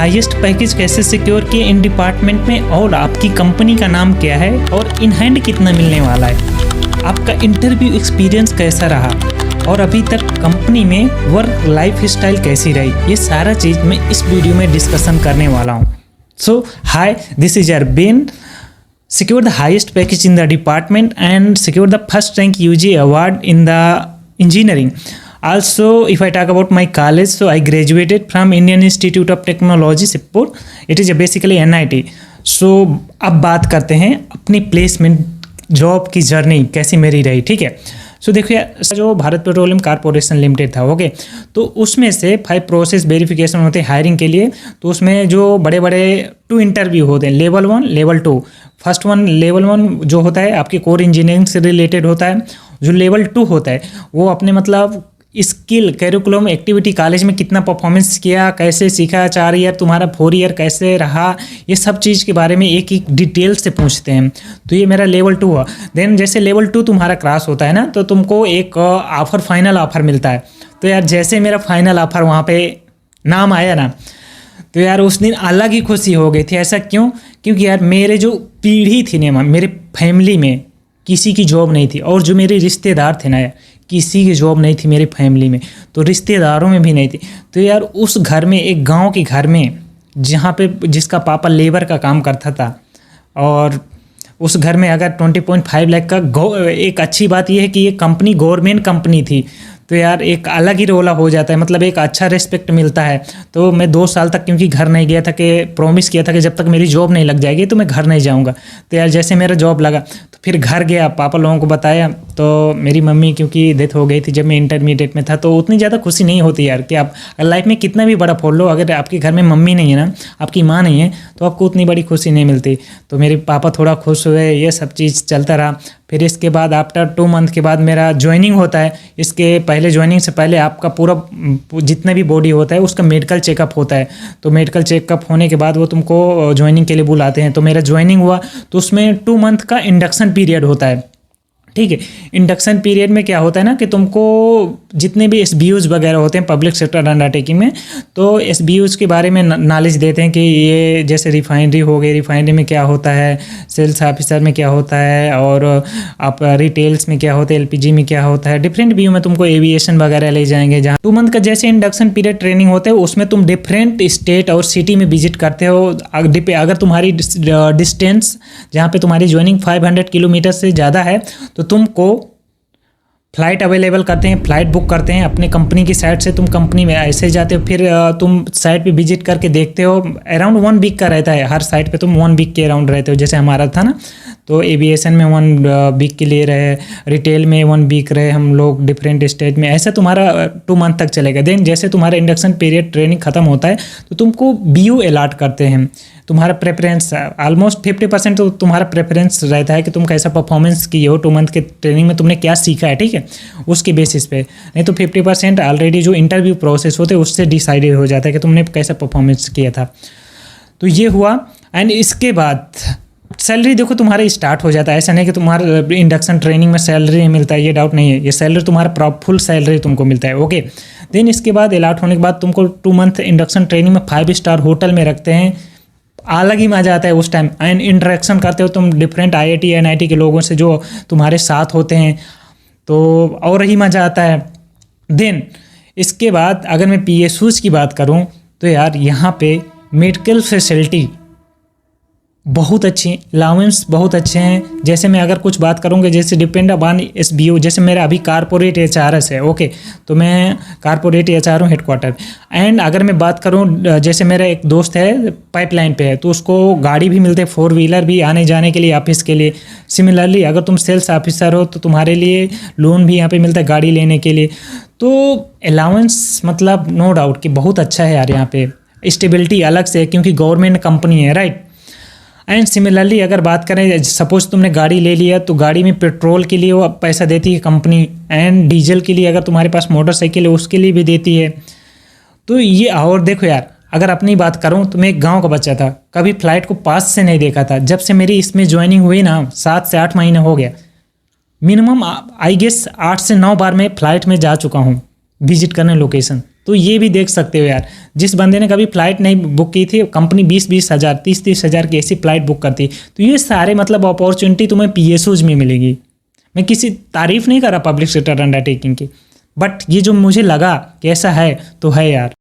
Highest package कैसे secure किए in department में, और आपकी कंपनी का नाम क्या है, और इन हैंड कितना मिलने वाला है, आपका इंटरव्यू एक्सपीरियंस कैसा रहा, और अभी तक कंपनी में वर्क लाइफ स्टाइल कैसी रही, ये सारा चीज़ मैं इस वीडियो में डिस्कशन करने वाला हूँ। So hi, this is Arvind. Secure the highest package in the department and secure the first rank UG award in the engineering. Also, if I talk about my college, so I graduated from Indian Institute of Technology, Shibpur. It is basically NIT. So अब बात करते हैं अपनी placement job की journey कैसी मेरी रही, ठीक है। सो देखिए, जो भारत पेट्रोलियम कॉर्पोरेशन लिमिटेड था, ओके, तो उसमें से 5 प्रोसेस वेरिफिकेशन होते हैं हायरिंग के लिए। तो उसमें जो बड़े बड़े 2 इंटरव्यू होते हैं, level 1 level 2। First one level 1 जो होता है आपके कोर इंजीनियरिंग से रिलेटेड होता है। जो लेवल 2 होता है वो अपने मतलब स्किल कैरिकुलम एक्टिविटी कॉलेज में कितना परफॉर्मेंस किया, कैसे सीखा, 4 ईयर तुम्हारा 4 ईयर कैसे रहा, ये सब चीज़ के बारे में एक एक डिटेल से पूछते हैं। तो ये मेरा लेवल 2 हुआ। देन जैसे लेवल 2 तुम्हारा क्रॉस होता है ना, तो तुमको एक ऑफ़र फाइनल ऑफ़र मिलता है। तो यार जैसे मेरा फाइनल ऑफ़र वहाँ पे नाम आया ना, तो यार उस दिन अलग ही खुशी हो गई थी। ऐसा क्यों? क्योंकि यार मेरे जो पीढ़ी थी ना, मेरे फैमिली में किसी की जॉब नहीं थी, और जो मेरे रिश्तेदार थे ना यार, किसी की जॉब नहीं थी मेरी फैमिली में, तो रिश्तेदारों में भी नहीं थी। तो यार उस घर में, एक गांव के घर में, जहाँ पे जिसका पापा लेबर का काम करता था, और उस घर में अगर 20.5 लाख का एक अच्छी बात यह है कि ये कंपनी गवर्नमेंट कंपनी थी, तो यार एक अलग ही रोला हो जाता है, मतलब एक अच्छा रिस्पेक्ट मिलता है। तो मैं 2 साल तक क्योंकि घर नहीं गया था, कि प्रॉमिस किया था कि जब तक मेरी जॉब नहीं लग जाएगी तो मैं घर नहीं जाऊंगा। तो यार जैसे मेरा जॉब लगा तो फिर घर गया, पापा लोगों को बताया। तो मेरी मम्मी क्योंकि डेथ हो गई थी जब मैं इंटरमीडिएट में था, तो उतनी ज़्यादा खुशी नहीं होती यार कि आप लाइफ में कितना भी बड़ा फोड़ लो, अगर आपके घर में मम्मी नहीं है ना, आपकी माँ नहीं है, तो आपको उतनी बड़ी खुशी नहीं मिलती। तो मेरे पापा थोड़ा खुश हुए, ये सब चीज़ चलता रहा। फिर इसके बाद आफ्टर 2 मंथ के बाद मेरा ज्वाइनिंग होता है। इसके पहले ज्वाइनिंग से पहले आपका पूरा जितना भी बॉडी होता है उसका मेडिकल चेकअप होता है। तो मेडिकल चेकअप होने के बाद वो तुमको ज्वाइनिंग के लिए बुलाते हैं। तो मेरा ज्वाइनिंग हुआ, तो उसमें 2 मंथ का इंडक्शन पीरियड होता है, ठीक है। इंडक्शन पीरियड में क्या होता है ना कि तुमको जितने भी SBUs वगैरह होते हैं पब्लिक सेक्टर अंडरटेकिंग में, तो SBUs के बारे में नॉलेज देते हैं कि ये जैसे रिफाइनरी हो गई, रिफाइनरी में क्या होता है, सेल्स ऑफिसर में क्या होता है, और आप रिटेल्स में क्या होता है, LPG में क्या होता है। डिफरेंट व्यू में तुमको एविएशन वगैरह ले जाएंगे। जहाँ 2 मंथ का जैसे इंडक्शन पीरियड ट्रेनिंग होता है, उसमें तुम डिफरेंट स्टेट और सिटी में विजिट करते हो। अगर तुम्हारी डिस्टेंस जहाँ पे तुम्हारी ज्वाइनिंग 500 किलोमीटर से ज़्यादा है, तो तुमको फ़्लाइट अवेलेबल करते हैं, फ़्लाइट बुक करते हैं अपने कंपनी की साइट से। तुम कंपनी में ऐसे जाते हो, फिर तुम साइट पे विजिट करके देखते हो। अराउंड 1 वीक का रहता है, हर साइट पे तुम 1 वीक के अराउंड रहते हो। जैसे हमारा था ना, तो एविएशन में 1 वीक के लिए रहे, रिटेल में 1 वीक रहे हम लोग, डिफरेंट स्टेट में। ऐसा तुम्हारा 2 मंथ तक चलेगा। देन जैसे तुम्हारा इंडक्शन पीरियड ट्रेनिंग खत्म होता है, तो तुमको BU अलॉट करते हैं। तुम्हारा प्रेफरेंस ऑलमोस्ट 50% तो तुम्हारा प्रेफरेंस रहता है कि तुम कैसा परफॉर्मेंस किए हो 2 मंथ के ट्रेनिंग में, तुमने क्या सीखा है, ठीक है, उसके बेसिस पे। नहीं तो 50% ऑलरेडी जो इंटरव्यू प्रोसेस होते हैं उससे डिसाइडेड हो जाता है कि तुमने कैसा परफॉर्मेंस किया था। तो ये हुआ। एंड इसके बाद सैलरी देखो तुम्हारा स्टार्ट हो जाता है। ऐसा नहीं कि तुम्हारा इंडक्शन ट्रेनिंग में सैलरी नहीं मिलता है, ये डाउट नहीं है। ये सैलरी तुम्हारा फुल सैलरी तुमको मिलता है, ओके। देन इसके बाद अलॉट होने के बाद तुमको 2 मंथ इंडक्शन ट्रेनिंग में 5 स्टार होटल में रखते हैं। अलग ही मज़ा आता है उस टाइम। एंड इंटरेक्शन करते हो तुम डिफरेंट IIT NIT के लोगों से जो तुम्हारे साथ होते हैं, तो और ही मज़ा आता है। देन इसके बाद अगर मैं PSUs की बात करूं, तो यार यहाँ पे मेडिकल फैसिलिटी बहुत अच्छी, अलाउंस बहुत अच्छे हैं। जैसे मैं अगर कुछ बात करूँगा, जैसे डिपेंड अपॉन SBU, जैसे मेरा अभी कारपोरेट HRS है, ओके, तो मैं कारपोरेट HR हूँ हेडक्वार्टर। एंड अगर मैं बात करूँ, जैसे मेरा एक दोस्त है पाइपलाइन पे है, तो उसको गाड़ी भी मिलते हैं, 4 व्हीलर भी आने जाने के लिए, ऑफिस के लिए। सिमिलरली अगर तुम सेल्स ऑफिसर हो तो तुम्हारे लिए लोन भी यहाँ पे मिलता है गाड़ी लेने के लिए। तो अलाउंस मतलब नो डाउट कि बहुत अच्छा है यार। यहाँ पे स्टेबिलिटी अलग से है क्योंकि गवर्नमेंट कंपनी है, राइट। एंड सिमिलरली अगर बात करें, सपोज तुमने गाड़ी ले लिया, तो गाड़ी में पेट्रोल के लिए वो पैसा देती है कंपनी, एंड डीजल के लिए अगर तुम्हारे पास मोटरसाइकिल है उसके लिए भी देती है। तो ये, और देखो यार, अगर अपनी बात करूं तो मैं एक गांव का बच्चा था, कभी फ्लाइट को पास से नहीं देखा था। जब से मेरी इसमें ज्वाइनिंग हुई ना, 7 से 8 महीने हो गया, मिनिमम आई गेस 8 से 9 बार मैं फ़्लाइट में जा चुका हूँ विजिट करने लोकेशन। तो ये भी देख सकते हो यार, जिस बंदे ने कभी फ़्लाइट नहीं बुक की थी, कंपनी 20-20 हज़ार 30-30 हज़ार की ऐसी फ़्लाइट बुक करती। तो ये सारे मतलब अपॉर्चुनिटी तुम्हें PSOs में मिलेगी। मैं किसी तारीफ़ नहीं कर रहा पब्लिक सेक्टर अंडरटेकिंग की, बट ये जो मुझे लगा कि ऐसा है तो है यार।